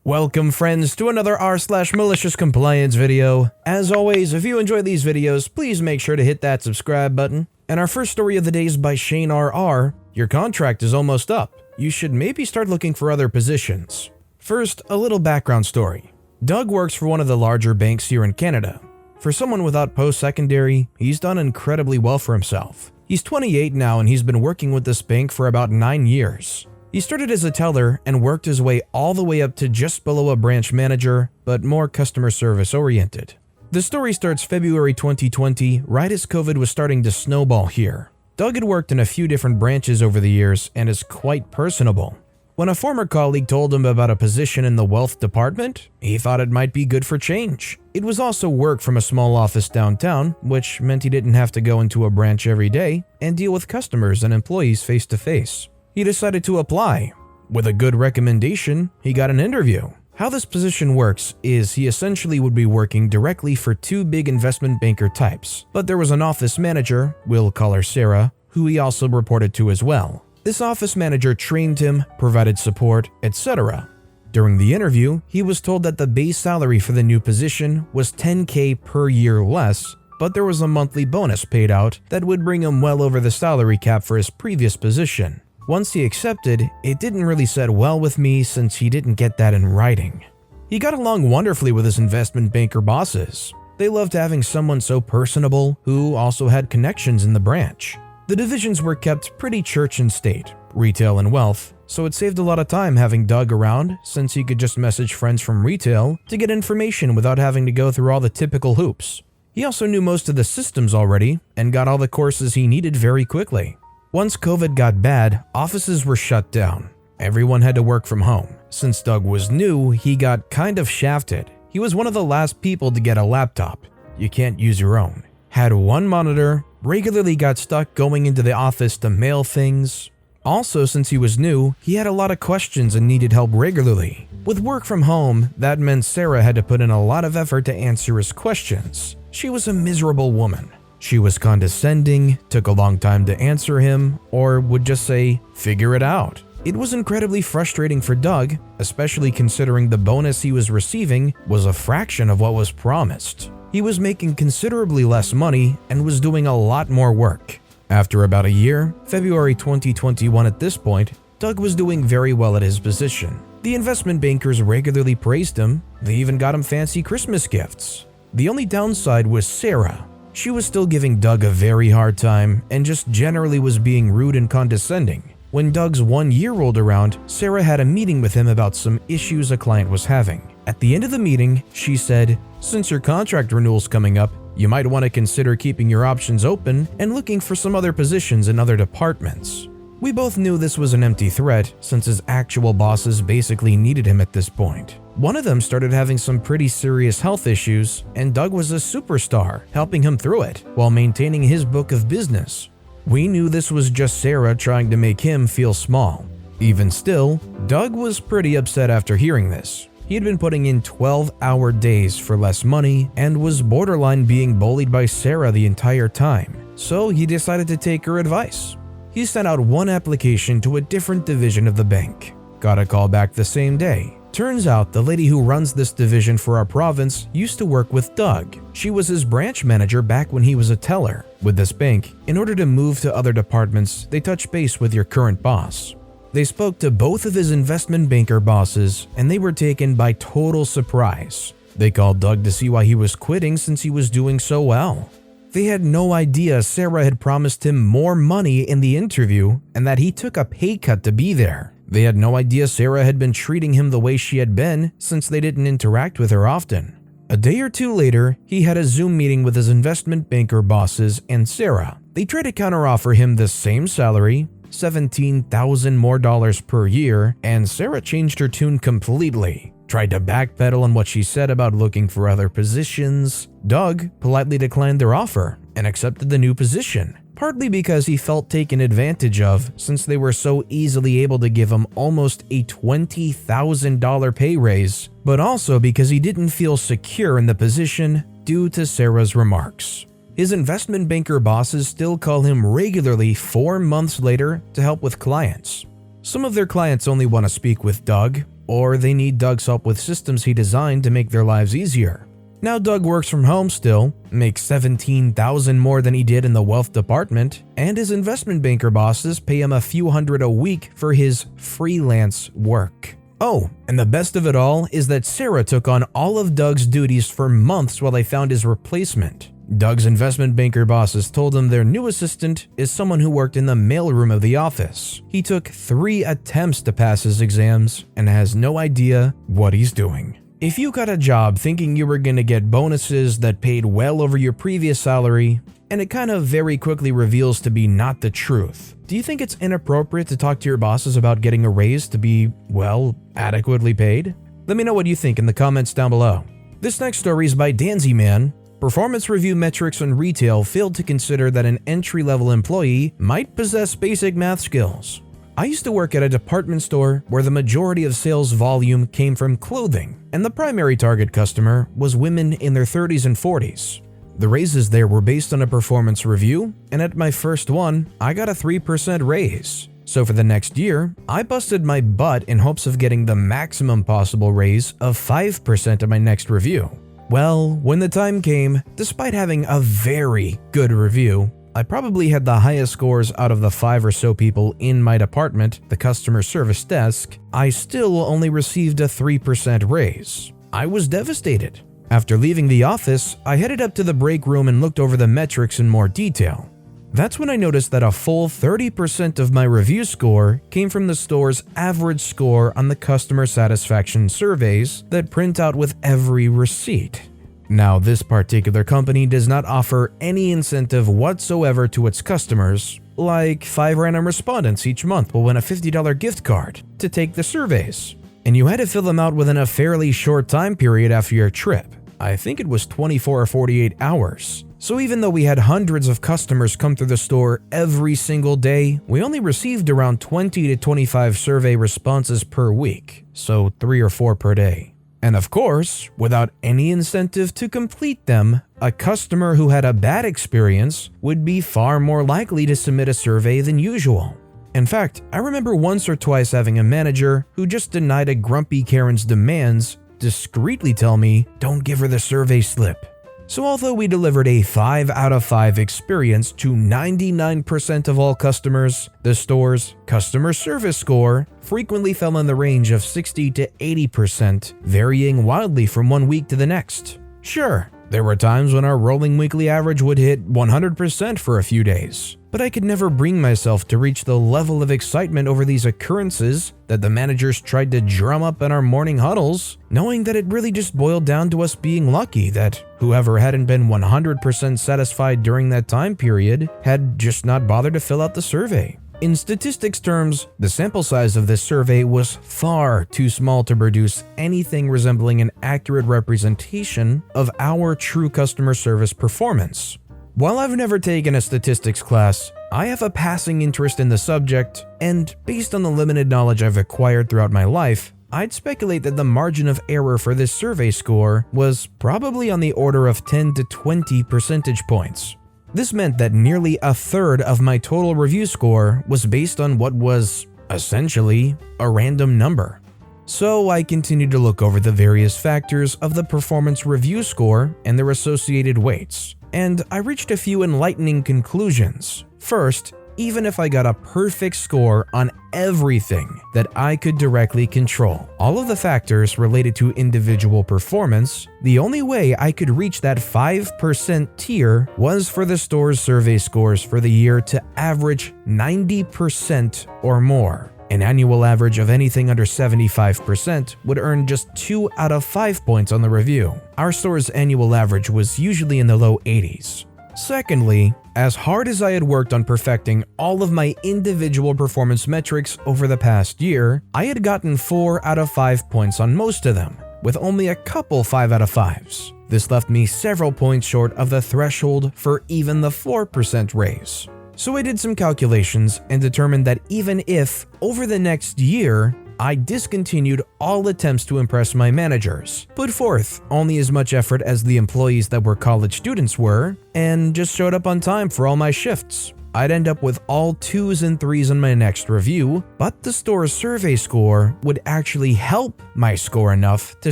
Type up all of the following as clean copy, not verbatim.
Welcome friends to another r/malicious-compliance video. As always, if you enjoy these videos, please make sure to hit that subscribe button. And our first story of the day is by Shane RR. Your contract is almost up. You should maybe start looking for other positions. First, a little background story. Doug works for one of the larger banks here in Canada. For someone without post-secondary, he's done incredibly well for himself. He's 28 now and he's been working with this bank for about 9 years. He started as a teller and worked his way all the way up to just below a branch manager, but more customer service oriented. The story starts February 2020, right as COVID was starting to snowball here. Doug had worked in a few different branches over the years and is quite personable. When a former colleague told him about a position in the wealth department, he thought it might be good for change. It was also work from a small office downtown, which meant he didn't have to go into a branch every day and deal with customers and employees face to face. He decided to apply. With a good recommendation, he got an interview. How this position works is he essentially would be working directly for two big investment banker types, but there was an office manager, we'll call her Sarah, who he also reported to as well. This office manager trained him, provided support, etc. During the interview, he was told that the base salary for the new position was $10,000 per year less, but there was a monthly bonus paid out that would bring him well over the salary cap for his previous position. Once he accepted, it didn't really set well with me since he didn't get that in writing. He got along wonderfully with his investment banker bosses. They loved having someone so personable who also had connections in the branch. The divisions were kept pretty church and state, retail and wealth, so it saved a lot of time having Doug around since he could just message friends from retail to get information without having to go through all the typical hoops. He also knew most of the systems already and got all the courses he needed very quickly. Once COVID got bad, offices were shut down. Everyone had to work from home. Since Doug was new, he got kind of shafted. He was one of the last people to get a laptop. You can't use your own. Had one monitor, regularly got stuck going into the office to mail things. Also, since he was new, he had a lot of questions and needed help regularly. With work from home, that meant Sarah had to put in a lot of effort to answer his questions. She was a miserable woman. She was condescending, took a long time to answer him, or would just say, "Figure it out." It was incredibly frustrating for Doug, especially considering the bonus he was receiving was a fraction of what was promised. He was making considerably less money and was doing a lot more work. After about a year, February 2021 at this point, Doug was doing very well at his position. The investment bankers regularly praised him, they even got him fancy Christmas gifts. The only downside was Sarah. She was still giving Doug a very hard time and just generally was being rude and condescending. When Doug's 1 year rolled around, Sarah had a meeting with him about some issues a client was having. At the end of the meeting, she said, "Since your contract renewal's coming up, you might want to consider keeping your options open and looking for some other positions in other departments." We both knew this was an empty threat since his actual bosses basically needed him at this point. One of them started having some pretty serious health issues, and Doug was a superstar, helping him through it while maintaining his book of business. We knew this was just Sarah trying to make him feel small. Even still, Doug was pretty upset after hearing this. He had been putting in 12-hour days for less money and was borderline being bullied by Sarah the entire time, so he decided to take her advice. He sent out one application to a different division of the bank. Got a call back the same day. Turns out the lady who runs this division for our province used to work with Doug. She was his branch manager back when he was a teller. With this bank, in order to move to other departments, they touch base with your current boss. They spoke to both of his investment banker bosses and they were taken by total surprise. They called Doug to see why he was quitting since he was doing so well. They had no idea Sarah had promised him more money in the interview and that he took a pay cut to be there. They had no idea Sarah had been treating him the way she had been since they didn't interact with her often. A day or two later, he had a Zoom meeting with his investment banker bosses and Sarah. They tried to counteroffer him the same salary, $17,000 more per year, and Sarah changed her tune completely. Tried to backpedal on what she said about looking for other positions. Doug politely declined their offer and accepted the new position, partly because he felt taken advantage of since they were so easily able to give him almost a $20,000 pay raise, but also because he didn't feel secure in the position due to Sarah's remarks. His investment banker bosses still call him regularly 4 months later to help with clients. Some of their clients only want to speak with Doug. or they need Doug's help with systems he designed to make their lives easier. Now Doug works from home still, makes $17,000 more than he did in the wealth department, and his investment banker bosses pay him a few hundred a week for his freelance work. Oh, and the best of it all is that Sarah took on all of Doug's duties for months while they found his replacement. Doug's investment banker bosses told him their new assistant is someone who worked in the mailroom of the office. He took 3 attempts to pass his exams and has no idea what he's doing. If you got a job thinking you were going to get bonuses that paid well over your previous salary, and it kind of very quickly reveals to be not the truth, do you think it's inappropriate to talk to your bosses about getting a raise to be, well, adequately paid? Let me know what you think in the comments down below. This next story is by Danzy Man. Performance review metrics on retail failed to consider that an entry-level employee might possess basic math skills. I used to work at a department store where the majority of sales volume came from clothing, and the primary target customer was women in their 30s and 40s. The raises there were based on a performance review, and at my first one, I got a 3% raise. So for the next year, I busted my butt in hopes of getting the maximum possible raise of 5% at my next review. Well, when the time came, despite having a very good review, I probably had the highest scores out of the 5 or so people in my department, the customer service desk, I still only received a 3% raise. I was devastated. After leaving the office, I headed up to the break room and looked over the metrics in more detail. That's when I noticed that a full 30% of my review score came from the store's average score on the customer satisfaction surveys that print out with every receipt. Now, this particular company does not offer any incentive whatsoever to its customers, like 5 random respondents each month will win a $50 gift card to take the surveys, and you had to fill them out within a fairly short time period after your trip. I think it was 24 or 48 hours. So even though we had hundreds of customers come through the store every single day, we only received around 20 to 25 survey responses per week, so 3 or 4 per day. And of course, without any incentive to complete them, a customer who had a bad experience would be far more likely to submit a survey than usual. In fact, I remember once or twice having a manager who just denied a grumpy Karen's demands discreetly tell me, "Don't give her the survey slip." So although we delivered a 5 out of 5 experience to 99% of all customers, the store's customer service score frequently fell in the range of 60 to 80%, varying wildly from one week to the next. Sure, there were times when our rolling weekly average would hit 100% for a few days, but I could never bring myself to reach the level of excitement over these occurrences that the managers tried to drum up in our morning huddles, knowing that it really just boiled down to us being lucky that whoever hadn't been 100% satisfied during that time period had just not bothered to fill out the survey. In statistics terms, the sample size of this survey was far too small to produce anything resembling an accurate representation of our true customer service performance. While I've never taken a statistics class, I have a passing interest in the subject, and based on the limited knowledge I've acquired throughout my life, I'd speculate that the margin of error for this survey score was probably on the order of 10 to 20 percentage points. This meant that nearly a third of my total review score was based on what was, essentially, a random number. So I continued to look over the various factors of the performance review score and their associated weights, and I reached a few enlightening conclusions. First, even if I got a perfect score on everything that I could directly control, all of the factors related to individual performance, the only way I could reach that 5% tier was for the store's survey scores for the year to average 90% or more. An annual average of anything under 75% would earn just 2 out of 5 points on the review. Our store's annual average was usually in the low 80s. Secondly, as hard as I had worked on perfecting all of my individual performance metrics over the past year, I had gotten 4 out of 5 points on most of them, with only a couple 5 out of 5s. This left me several points short of the threshold for even the 4% raise. So I did some calculations and determined that even if, over the next year, I discontinued all attempts to impress my managers, put forth only as much effort as the employees that were college students were, and just showed up on time for all my shifts, I'd end up with all 2s and 3s in my next review, but the store's survey score would actually help my score enough to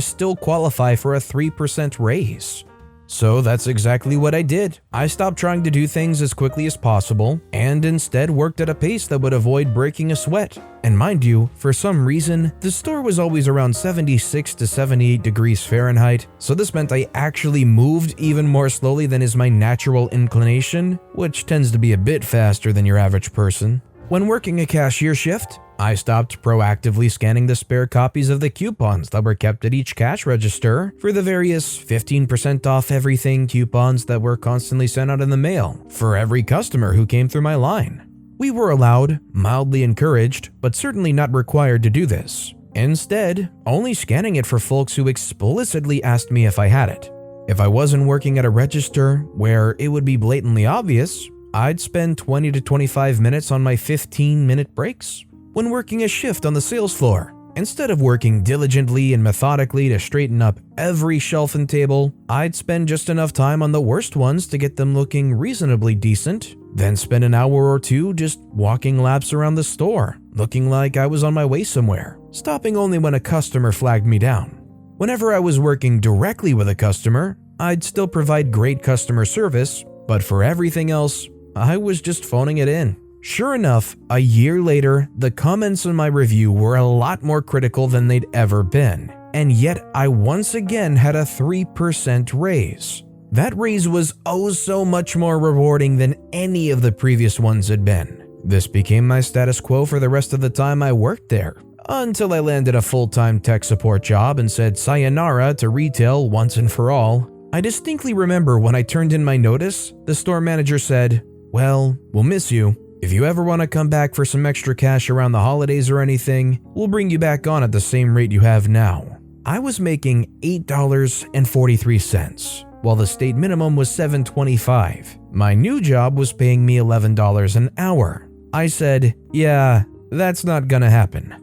still qualify for a 3% raise. So that's exactly what I did. I stopped trying to do things as quickly as possible and instead worked at a pace that would avoid breaking a sweat. And mind you, for some reason, the store was always around 76 to 78 degrees Fahrenheit, so this meant I actually moved even more slowly than is my natural inclination, which tends to be a bit faster than your average person. When working a cashier shift, I stopped proactively scanning the spare copies of the coupons that were kept at each cash register for the various 15% off everything coupons that were constantly sent out in the mail for every customer who came through my line. We were allowed, mildly encouraged, but certainly not required to do this. Instead, only scanning it for folks who explicitly asked me if I had it. If I wasn't working at a register where it would be blatantly obvious, I'd spend 20 to 25 minutes on my 15-minute breaks. When working a shift on the sales floor, instead of working diligently and methodically to straighten up every shelf and table, I'd spend just enough time on the worst ones to get them looking reasonably decent, then spend an hour or two just walking laps around the store, looking like I was on my way somewhere, stopping only when a customer flagged me down. Whenever I was working directly with a customer, I'd still provide great customer service, but for everything else, I was just phoning it in. Sure enough, a year later, the comments on my review were a lot more critical than they'd ever been, and yet I once again had a 3% raise. That raise was oh so much more rewarding than any of the previous ones had been. This became my status quo for the rest of the time I worked there, until I landed a full-time tech support job and said sayonara to retail once and for all. I distinctly remember when I turned in my notice, the store manager said, "Well, we'll miss you. If you ever want to come back for some extra cash around the holidays or anything, we'll bring you back on at the same rate you have now." I was making $8.43, while the state minimum was $7.25. My new job was paying me $11 an hour. I said, "Yeah, that's not gonna happen."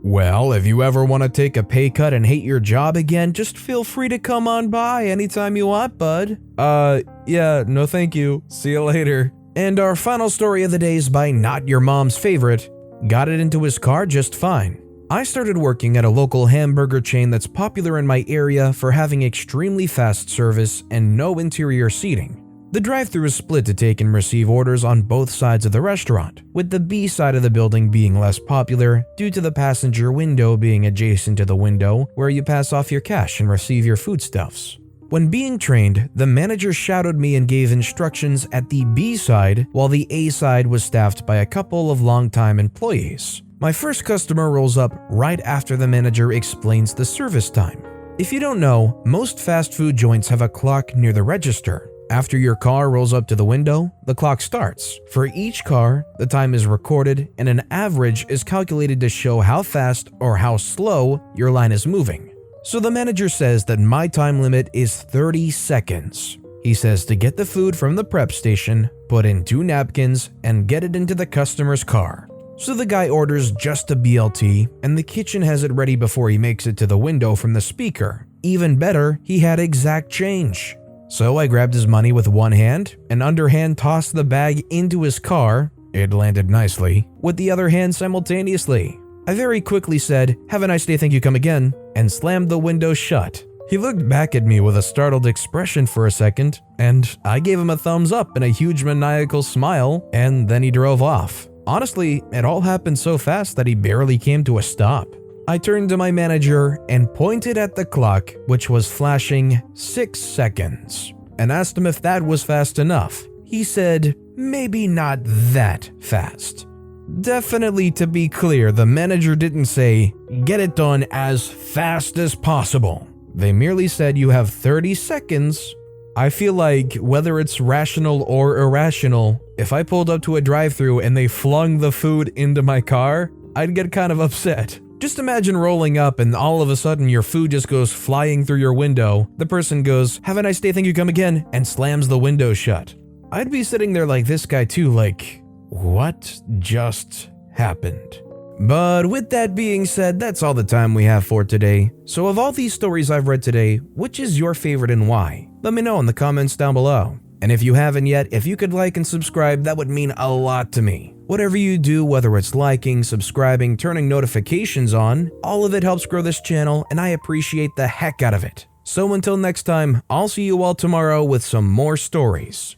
"Well, if you ever want to take a pay cut and hate your job again, just feel free to come on by anytime you want, bud." Yeah, no thank you. See you later." And our final story of the day is by Not Your Mom's Favorite. Got it into his car just fine. I started working at a local hamburger chain that's popular in my area for having extremely fast service and no interior seating. The drive-thru is split to take and receive orders on both sides of the restaurant, with the B side of the building being less popular due to the passenger window being adjacent to the window where you pass off your cash and receive your foodstuffs. When being trained, the manager shadowed me and gave instructions at the B side while the A side was staffed by a couple of longtime employees. My first customer rolls up right after the manager explains the service time. If you don't know, most fast food joints have a clock near the register. After your car rolls up to the window, the clock starts. For each car, the time is recorded and an average is calculated to show how fast or how slow your line is moving. So the manager says that my time limit is 30 seconds. He says to get the food from the prep station, put in 2 napkins, and get it into the customer's car. So the guy orders just a BLT, and the kitchen has it ready before he makes it to the window from the speaker. Even better, he had exact change. So I grabbed his money with one hand and underhand tossed the bag into his car. It landed nicely, with the other hand simultaneously. I very quickly said, "Have a nice day, thank you, come again," and slammed the window shut. He looked back at me with a startled expression for a second, and I gave him a thumbs up and a huge maniacal smile, and then he drove off. Honestly, it all happened so fast that he barely came to a stop. I turned to my manager and pointed at the clock, which was flashing 6 seconds, and asked him if that was fast enough. He said, "Maybe not that fast." Definitely, to be clear, the manager didn't say, "Get it done as fast as possible." They merely said you have 30 seconds. I feel like whether it's rational or irrational, if I pulled up to a drive-thru and they flung the food into my car, I'd get kind of upset. Just imagine rolling up and all of a sudden your food just goes flying through your window. The person goes, "Have a nice day, thank you, come again," and slams the window shut. I'd be sitting there like this guy too, like, what just happened? But with that being said, that's all the time we have for today. So of all these stories I've read today, which is your favorite and why? Let me know in the comments down below. And if you haven't yet, if you could like and subscribe, that would mean a lot to me. Whatever you do, whether it's liking, subscribing, turning notifications on, all of it helps grow this channel, and I appreciate the heck out of it. So until next time, I'll see you all tomorrow with some more stories.